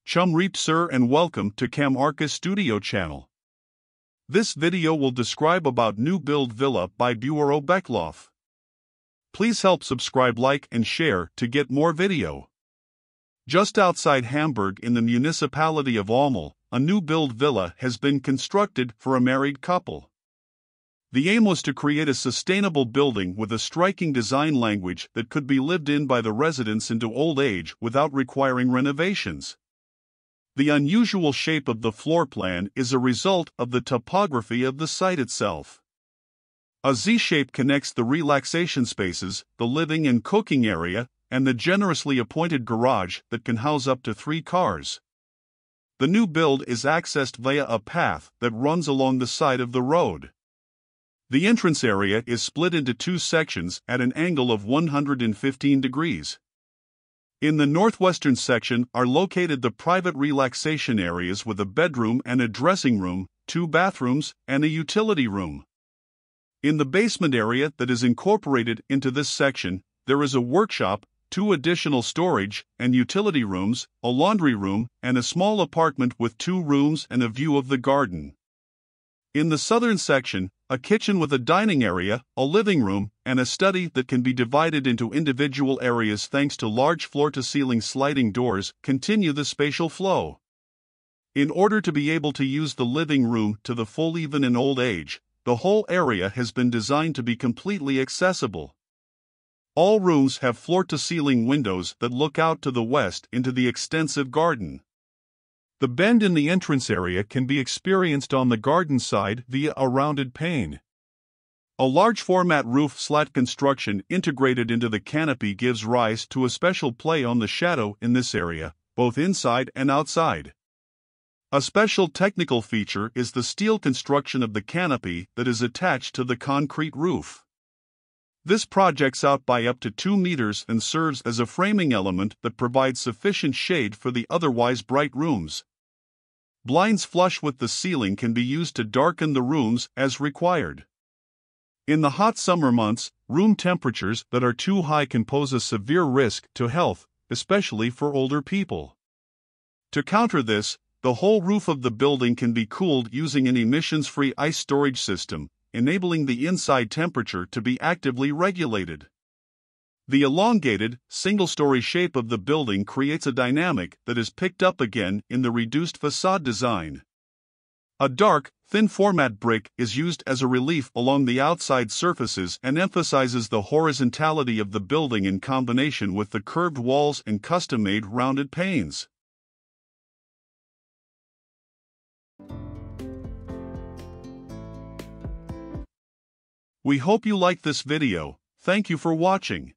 Chum Reap Sir and welcome to Cam Arca Studio channel. This video will describe about new build villa by BUERO BECHTLOFF. Please help subscribe, like and share to get more video. Just outside Hamburg in the municipality of Almel, a new build villa has been constructed for a married couple. The aim was to create a sustainable building with a striking design language that could be lived in by the residents into old age without requiring renovations. The unusual shape of the floor plan is a result of the topography of the site itself. A Z-shape connects the relaxation spaces, the living and cooking area, and the generously appointed garage that can house up to 3 cars. The new build is accessed via a path that runs along the side of the road. The entrance area is split into 2 sections at an angle of 115 degrees. In the northwestern section are located the private relaxation areas with a bedroom and a dressing room, 2 bathrooms, and a utility room. In the basement area that is incorporated into this section, there is a workshop, 2 additional storage and utility rooms, a laundry room, and a small apartment with 2 rooms and a view of the garden. In the southern section, a kitchen with a dining area, a living room, and a study that can be divided into individual areas thanks to large floor-to-ceiling sliding doors continue the spatial flow. In order to be able to use the living room to the full even in old age, the whole area has been designed to be completely accessible. All rooms have floor-to-ceiling windows that look out to the west into the extensive garden. The bend in the entrance area can be experienced on the garden side via a rounded pane. A large format roof slat construction integrated into the canopy gives rise to a special play on the shadow in this area, both inside and outside. A special technical feature is the steel construction of the canopy that is attached to the concrete roof. This projects out by up to 2 meters and serves as a framing element that provides sufficient shade for the otherwise bright rooms. Blinds flush with the ceiling can be used to darken the rooms as required. In the hot summer months, room temperatures that are too high can pose a severe risk to health, especially for older people. To counter this, the whole roof of the building can be cooled using an emissions-free ice storage system, enabling the inside temperature to be actively regulated. The elongated, single-story shape of the building creates a dynamic that is picked up again in the reduced facade design. A dark, thin-format brick is used as a relief along the outside surfaces and emphasizes the horizontality of the building in combination with the curved walls and custom-made rounded panes. We hope you liked this video. Thank you for watching.